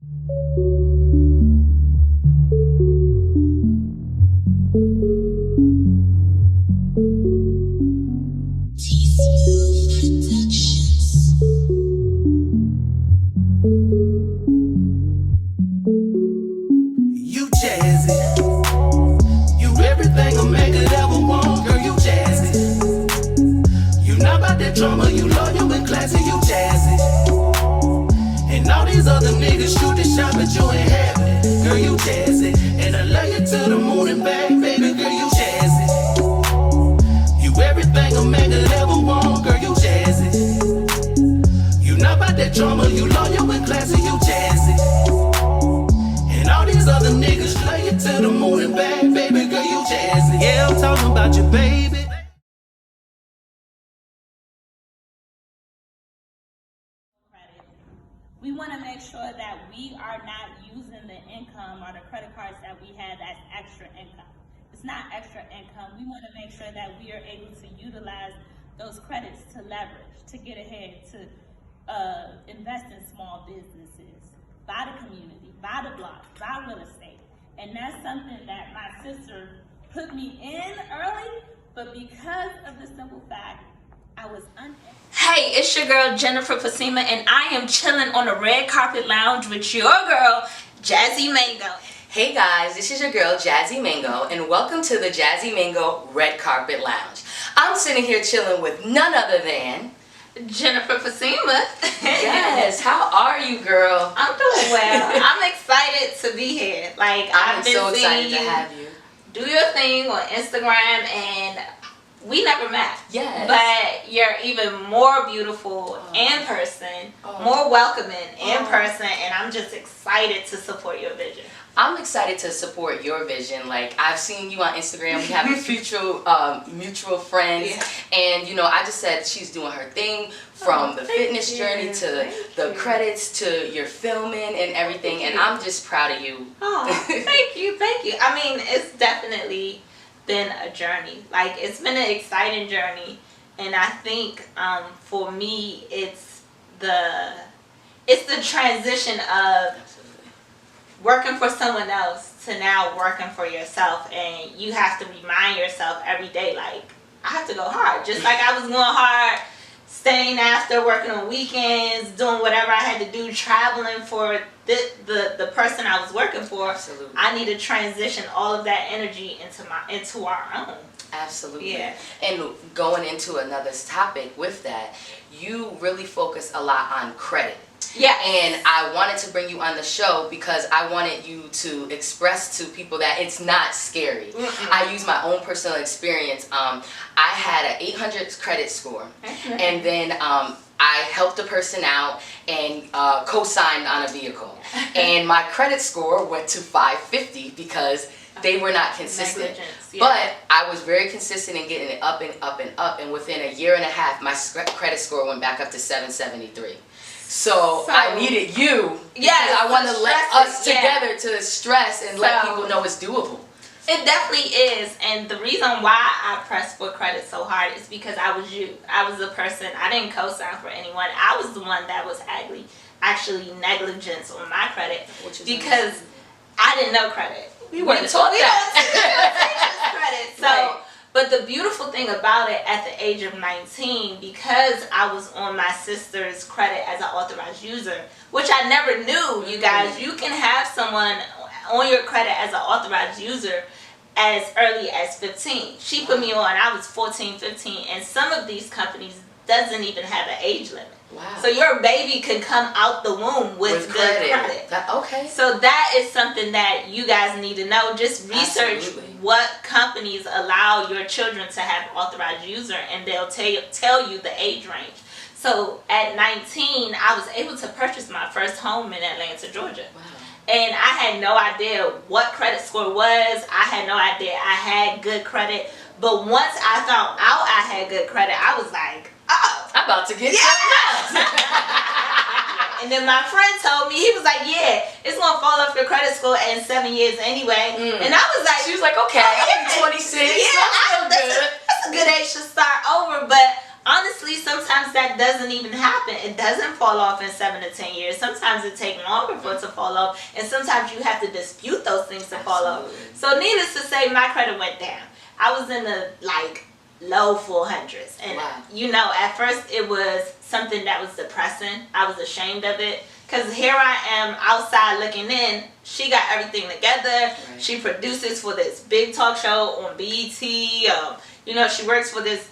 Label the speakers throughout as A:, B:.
A: You jazzy. You everything a man could ever want. Girl, you jazzy. You not about that drama. You loyal and classy. You jazzy. And all these other niggas shoot the shot, but you ain't having it. Girl, you jazzy. And I love you to the moon and back, baby. Girl, you jazzy. You everything a man could ever want. Girl, you jazzy. You not about that drama. You loyal and classy. You jazzy. And all these other niggas love you to the moon and back, baby. Girl, you jazzy. Yeah, I'm talking about you, baby.
B: We want to make sure that we are not using the income or the credit cards that we have as extra income. It's not extra income. We want to make sure that we are able to utilize those credits to leverage, to get ahead, to invest in small businesses, buy the community, buy the blocks, buy real estate. And that's something that my sister put me in early, but because of the simple fact I was Hey, it's your girl Jennifer Pessima, and I am chilling on the red carpet lounge with your girl Jaszy Mango.
C: Hey guys, this is your girl Jaszy Mango, and welcome to the Jaszy Mango Red Carpet Lounge. I'm sitting here chilling with none other than
B: Jennifer Pessima.
C: Yes, how are you, girl?
B: I'm doing well. I'm excited to be here. Like,
C: I'm
B: I've been
C: so excited
B: seeing
C: to have you.
B: Do your thing on Instagram, and we never met.
C: Yes.
B: But you're even more beautiful in person, more welcoming in person, and I'm just excited to support your vision.
C: I'm excited to support your vision. Like, I've seen you on Instagram. We have mutual friends. Yeah. And, you know, I just said she's doing her thing from the fitness journey to the credits to your filming and everything. And I'm just proud of you.
B: Oh, thank you. Thank you. I mean, it's definitely been a journey. Like, it's been an exciting journey. And I think for me, it's the transition of working for someone else to now working for yourself, and you have to remind yourself every day, like, I have to go hard. Just like I was going hard, staying after, working on weekends, doing whatever I had to do, traveling for the person I was working for.
C: Absolutely.
B: I need to transition all of that energy into our own.
C: Absolutely.
B: Yeah.
C: And going into another topic with that, you really focus a lot on credit.
B: Yeah.
C: And I wanted to bring you on the show because I wanted you to express to people that it's not scary. I use my own personal experience. I had an 800 credit score, and then I helped a person out and co-signed on a vehicle, and my credit score went to 550 because they were not consistent.
B: Yeah.
C: But I was very consistent in getting it up and up and up, and within a year and a half, my credit score went back up to 773. So I needed you because I want to let us together to stress and let people know it's doable.
B: It definitely is, and the reason why I pressed for credit so hard is because I was you. I was the person, I didn't co-sign for anyone. I was the one that was actually negligence on my credit because I didn't know credit.
C: We weren't taught that.
B: Credit. So, but the beautiful thing about it, at the age of 19, because I was on my sister's credit as an authorized user, which I never knew, you guys, you can have someone on your credit as an authorized user as early as 15. She put me on, I was 14, 15, and some of these companies doesn't even have an age limit.
C: Wow.
B: So your baby could come out the womb with good credit.
C: Okay.
B: So that is something that you guys need to know. Just research what companies allow your children to have authorized user, and they'll tell you the age range. So at 19, I was able to purchase my first home in Atlanta, Georgia. Wow. And I had no idea what credit score was. I had no idea I had good credit. But once I found out I had good credit, I was like, oh,
C: I'm about to get something else.
B: And then my friend told me, he was like, yeah, it's going to fall off your credit score in 7 years anyway. And I was like,
C: she was like, okay, I'm 26.
B: Yeah, that's a good age to start over. But
D: honestly, sometimes that doesn't even happen. It doesn't fall off in 7 to 10 years. Sometimes it takes longer for it to fall off, and sometimes you have to dispute those things to fall off. So needless to say, my credit went down. I was in the low 400s, and you know, at first it was something that was depressing. I was ashamed of it, because here I am outside looking in. She got everything together. She produces for this big talk show on BET. You know, she works for this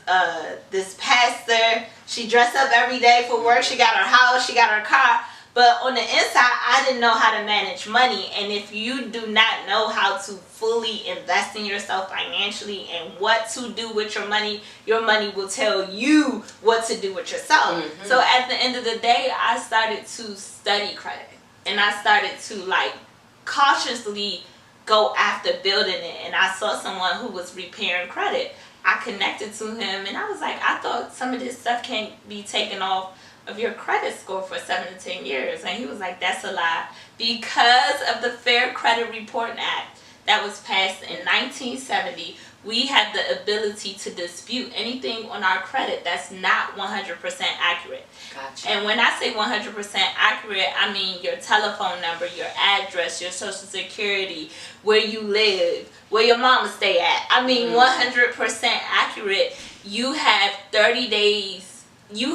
D: pastor. She dressed up every day for work. She got her house. She got her car. But on the inside, I didn't know how to manage money. And if you do not know how to fully invest in yourself financially and what to do with your money will tell you what to do with yourself. So at the end of the day, I started to study credit. And I started to cautiously go after building it. And I saw someone who was repairing credit. I connected to him, and I was like, I thought some of this stuff can't be taken off of your credit score for 7 to 10 years. And he was like, that's a lie. Because of the Fair Credit Reporting Act that was passed in 1970, we had the ability to dispute anything on our credit that's not 100% accurate.
C: Gotcha.
D: And when I say 100% accurate, I mean your telephone number, your address, your social security, where you live, where your mama stay at. I mean 100% accurate. You have 30 days. You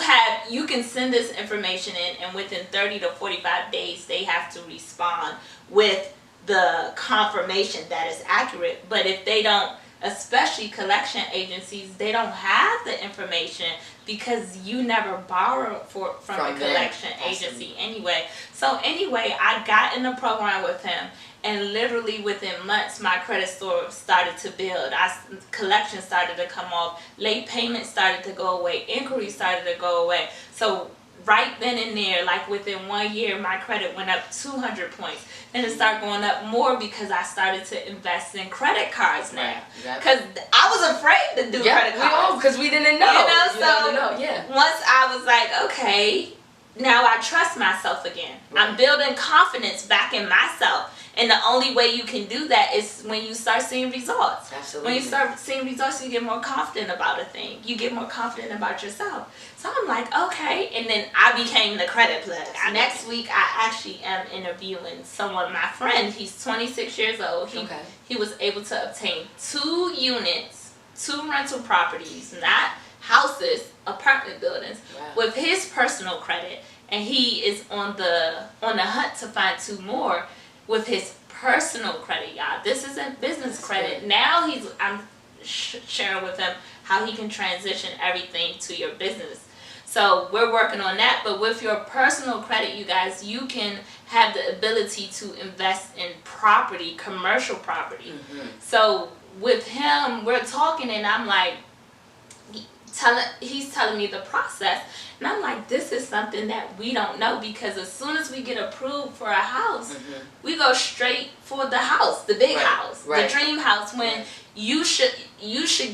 D: can send this information in, and within 30 to 45 days, they have to respond with the confirmation that is accurate. But if they don't, especially collection agencies, they don't have the information because you never borrowed from a collection agency anyway. So anyway, I got in the program with him, and literally within months, my credit score started to build. Collection started to come off. Late payments started to go away. Inquiries started to go away. So right then and there, within 1 year, my credit went up 200 points. And it started going up more because I started to invest in credit cards now. Because I was afraid to do credit cards.
C: Because we didn't know.
D: Once I was like, okay, now I trust myself again. I'm building confidence back in myself. And the only way you can do that is when you start seeing results.
C: Absolutely.
D: When you start seeing results, you get more confident about a thing. You get more confident about yourself. So I'm like, okay. And then I became the credit plug. Next week, I actually am interviewing someone, my friend. He's 26 years old. He was able to obtain 2 units, 2 rental properties, not houses, apartment buildings, with his personal credit. And he is on the hunt to find 2 more with his personal credit, y'all. This isn't business credit. Now I'm sharing with him how he can transition everything to your business. So we're working on that. But with your personal credit, you guys, you can have the ability to invest in property, commercial property. So with him, we're talking, and I'm like, he's telling me the process. And I'm like, this is something that we don't know, because as soon as we get approved for a house, we go straight for the house, the big house, the dream house, when you should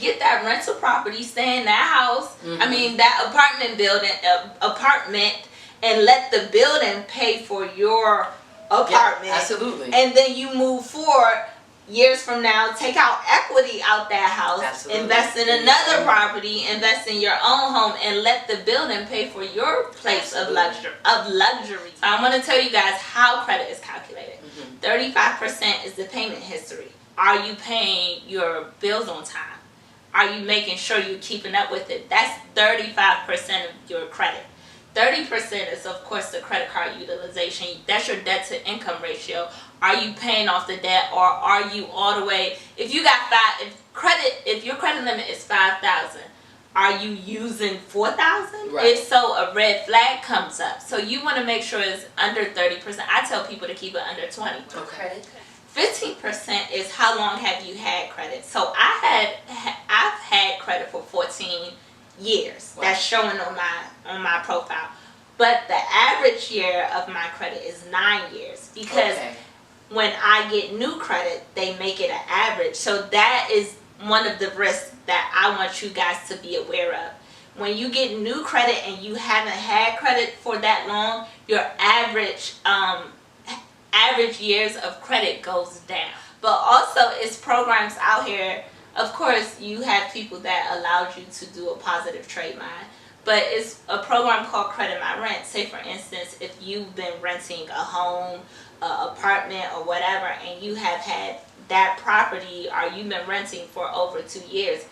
D: get that rental property, stay in that house, I mean that apartment, and let the building pay for your apartment.
C: Absolutely.
D: And then you move forward. Years from now, take out equity out that house, invest in another property, invest in your own home, and let the building pay for your place of luxury. So I want to tell you guys how credit is calculated. 35% is the payment history. Are you paying your bills on time? Are you making sure you're keeping up with it? That's 35% of your credit. 30% is, of course, the credit card utilization. That's your debt to income ratio. Are you paying off the debt, or are you all the way? If you got if your credit limit is $5,000, are you using $4,000? If so, a red flag comes up. So you want to make sure it's under 30%. I tell people to keep it under 20.
C: Okay.
D: 15% is how long have you had credit. So I've had credit for 14 years. That's showing on my profile. But the average year of my credit is 9 years, because when I get new credit, they make it an average. So that is one of the risks that I want you guys to be aware of. When you get new credit and you haven't had credit for that long, your average years of credit goes down. But also, it's programs out here Of course, you have people that allowed you to do a positive trade mind. But it's a program called Credit My Rent. Say, for instance, if you've been renting a home, an apartment, or whatever, and you have had that property, or you've been renting for over 2 years,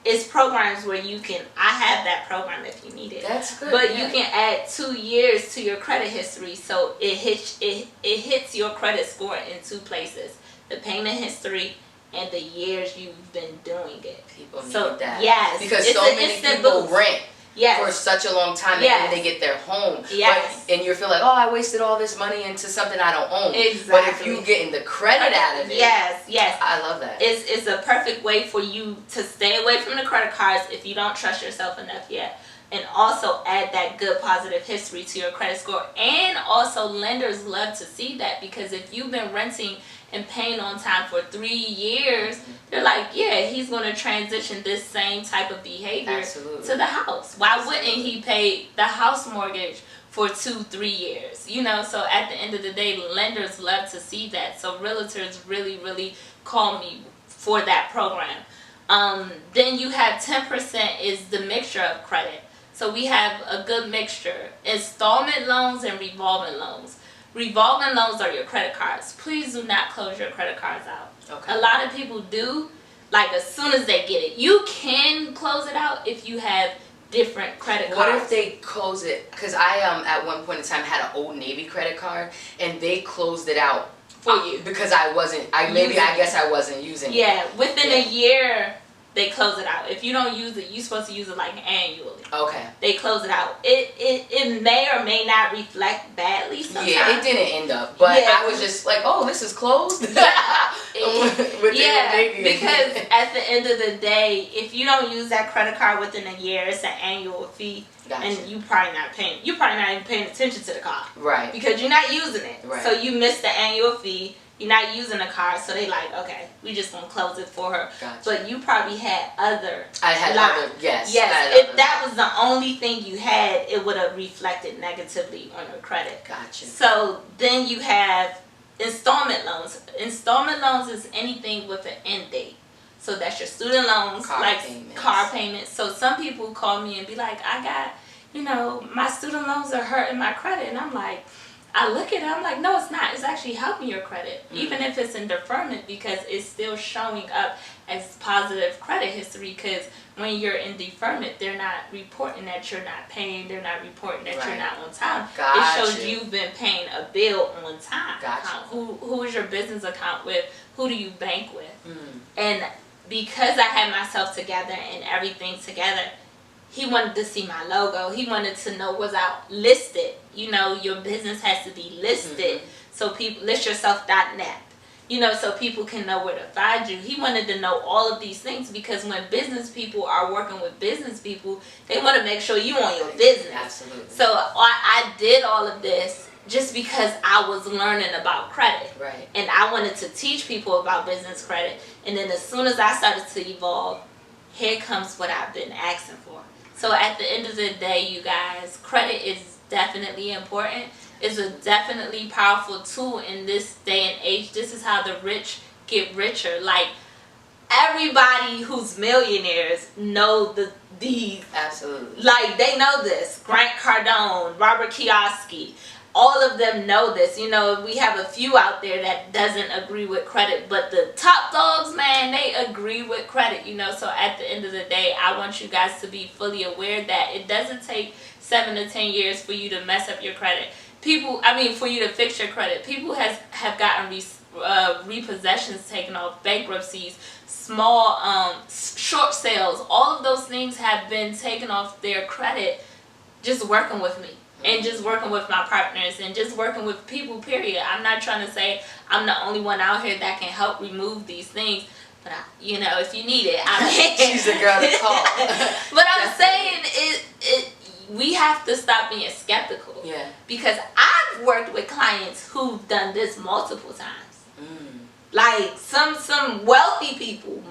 D: it's programs where you can, I have that program if you need it.
C: That's good.
D: But you can add 2 years to your credit history, so it hits your credit score in 2 places: the payment history and the years you've been doing it.
C: People need
D: So
C: that.
D: yes,
C: Because
D: it's
C: so
D: an
C: many
D: instant
C: people
D: boost.
C: rent
D: Yes.
C: for such a long time,
D: Yes.
C: and then they get their home.
D: Yes.
C: But, and you feel like, oh, I wasted all this money into something I don't own.
D: Exactly.
C: But if you getting the credit out of it,
D: Yes, yes.
C: I love that.
D: It's a perfect way for you to stay away from the credit cards if you don't trust yourself enough yet. And also add that good positive history to your credit score. And also, lenders love to see that, because if you've been renting and paying on time for 3 years, they're like, yeah, he's going to transition this same type of behavior
C: Absolutely.
D: to the house. Why wouldn't he pay the house mortgage for 2-3 years? You know, so at the end of the day, lenders love to see that. So realtors really, really call me for that program. Then you have 10% is the mixture of credit. So we have a good mixture: installment loans and revolving loans. Revolving loans are your credit cards. Please do not close your credit cards out.
C: Okay.
D: A lot of people do, like as soon as they get it. You can close it out if you have different credit cards.
C: What if they close it? Because I at one point in time had an Old Navy credit card, and they closed it out
D: for you?
C: because I wasn't. I guess I wasn't using it.
D: Yeah, within a year they close it out. If you don't use it, you're supposed to use it like annually.
C: Okay.
D: They close it out. It may or may not reflect badly sometimes.
C: Yeah, it didn't end up, but
D: Yeah.
C: I was just like, oh, this is closed.
D: Yeah, because at the end of the day, if you don't use that credit card within a year, it's an annual fee.
C: Gotcha.
D: And you're probably not even paying attention to the card.
C: Right.
D: Because you're not using it.
C: Right.
D: So you missed the annual fee. You're not using the card, so they like, okay, we just gonna close it for her.
C: Gotcha.
D: But you probably had other.
C: I had other. Yes.
D: Yes.
C: I had
D: If
C: other.
D: that was the only thing you had, it would have reflected negatively on your credit.
C: Gotcha.
D: So then you have installment loans. Installment loans is anything with an end date. So that's your student loans, car payments. So some people call me and be like, I got, my student loans are hurting my credit. And I'm like, I look at it, I'm like, no, it's not. It's actually helping your credit, even if it's in deferment, because it's still showing up as positive credit history. Because when you're in deferment, they're not reporting that you're not paying. They're not reporting that you're not on time.
C: Gotcha.
D: It shows you've been paying a bill on time.
C: Gotcha.
D: Who is your business account with? Who do you bank with? And because I had myself together and everything together, he wanted to see my logo. He wanted to know, was I listed? Your business has to be listed. So people, listyourself.net. So people can know where to find you. He wanted to know all of these things, because when business people are working with business people, they want to make sure you on your business.
C: Absolutely.
D: So I did all of this just because I was learning about credit.
C: Right.
D: And I wanted to teach people about business credit. And then as soon as I started to evolve, here comes what I've been asking for. So at the end of the day, you guys, credit is definitely important. It's a definitely powerful tool in this day and age. This is how the rich get richer. Like, everybody who's millionaires know these.
C: Absolutely.
D: Like, they know this. Grant Cardone, Robert Kiyosaki. All of them know this. We have a few out there that doesn't agree with credit, but the top dogs, man, they agree with credit, So at the end of the day, I want you guys to be fully aware that it doesn't take 7 to 10 years for you to mess up your credit. For you to fix your credit. People have gotten repossessions taken off, bankruptcies, small short sales. All of those things have been taken off their credit just working with me. And just working with my partners and just working with people, period. I'm not trying to say I'm the only one out here that can help remove these things. But, if you need it, I'm here.
C: She's the girl to call.
D: But I'm saying we have to stop being skeptical.
C: Yeah.
D: Because I've worked with clients who've done this multiple times. Like some wealthy people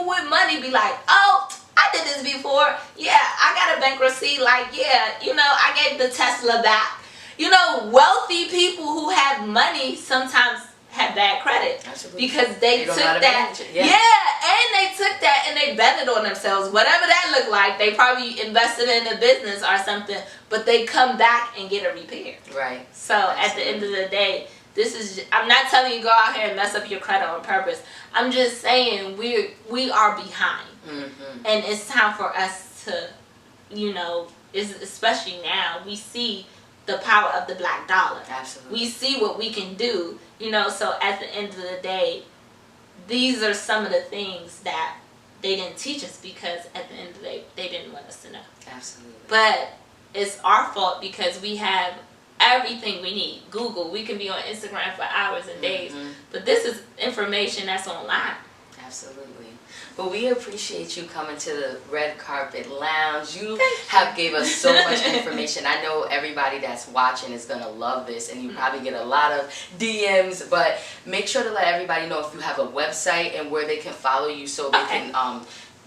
D: with money be like, oh, I did this before. Yeah, I got a bankruptcy. Like, yeah, I gave the Tesla back. Wealthy people who have money sometimes have have bad credit.
C: Absolutely.
D: Because they
C: don't
D: took
C: know how to
D: that.
C: manage it.
D: Yeah, and they took that and they betted on themselves. Whatever that looked like, they probably invested in a business or something, but they come back and get a repair.
C: Right.
D: So at the end of the day, I'm not telling you go out here and mess up your credit on purpose. I'm just saying we are behind.
C: Mm-hmm.
D: And it's time for us to, especially now, we see the power of the black dollar.
C: Absolutely.
D: We see what we can do, so at the end of the day, these are some of the things that they didn't teach us because at the end of the day, they didn't want us to know.
C: Absolutely.
D: But it's our fault because we have everything we need. Google, we can be on Instagram for hours and days, but this is information that's online.
C: Absolutely. But we appreciate you coming to the Red Carpet Lounge. You have gave us so much information. I know everybody that's watching is going to love this, and you probably get a lot of DMs, but make sure to let everybody know if you have a website and where they can follow you so they can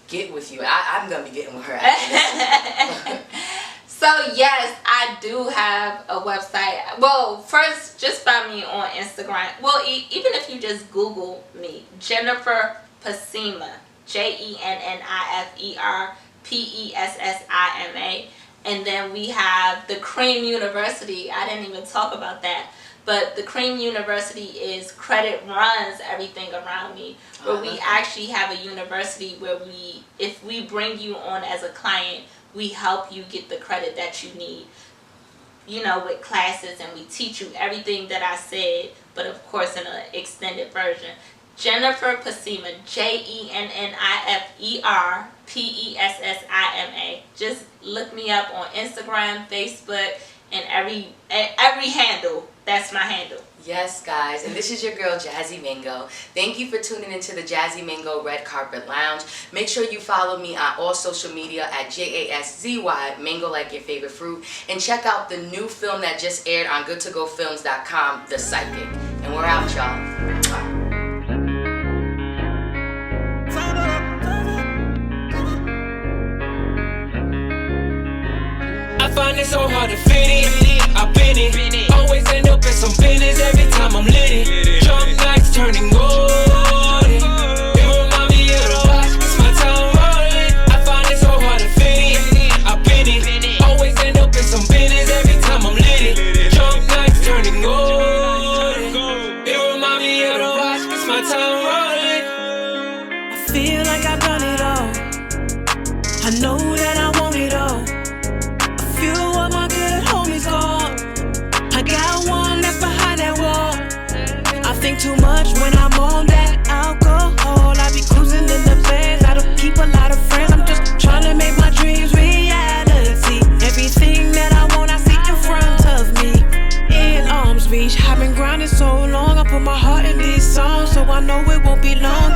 C: get with you. I'm going to be getting with her after this.
D: So yes, I do have a website. Well, first, just find me on Instagram. Well, even if you just Google me, Jennifer Pessima, JENNIFER PESSIMA, and then we have the C.R.E.A.M University. I didn't even talk about that, but the C.R.E.A.M University is credit runs everything around me. Where we actually have a university where if we bring you on as a client, we help you get the credit that you need, with classes, and we teach you everything that I said, but of course in an extended version. Jennifer Pessima, JENNIFER PESSIMA. Just look me up on Instagram, Facebook, and every handle. That's my handle.
C: Yes, guys, and this is your girl, Jaszy Mango. Thank you for tuning into the Jaszy Mango Red Carpet Lounge. Make sure you follow me on all social media at JASZY, Mango like your favorite fruit. And check out the new film that just aired on GoodToGoFilms.com, The Psychic. And we're out, y'all.
E: I find it so hard to fit in. I've been it. Always end up in some business every time I'm lit it. Drunk nights turning golden. It remind me of the watch. It's my time rolling. I find it so hard to fit in. I've been it. Always end up in some business every time I'm lit it. Drunk nights turning golden. It remind me of the watch. It's my time rolling. I feel like I've done it all. I know that I want it all. Few of my good homies gone. I got one that's behind that wall. I think too much when I'm on that alcohol. I be cruising in the Benz. I don't keep a lot of friends. I'm just trying to make my dreams reality. Everything that I want, I see in front of me. In arms reach, I've been grinding so long. I put my heart in these songs, so I know it won't be long.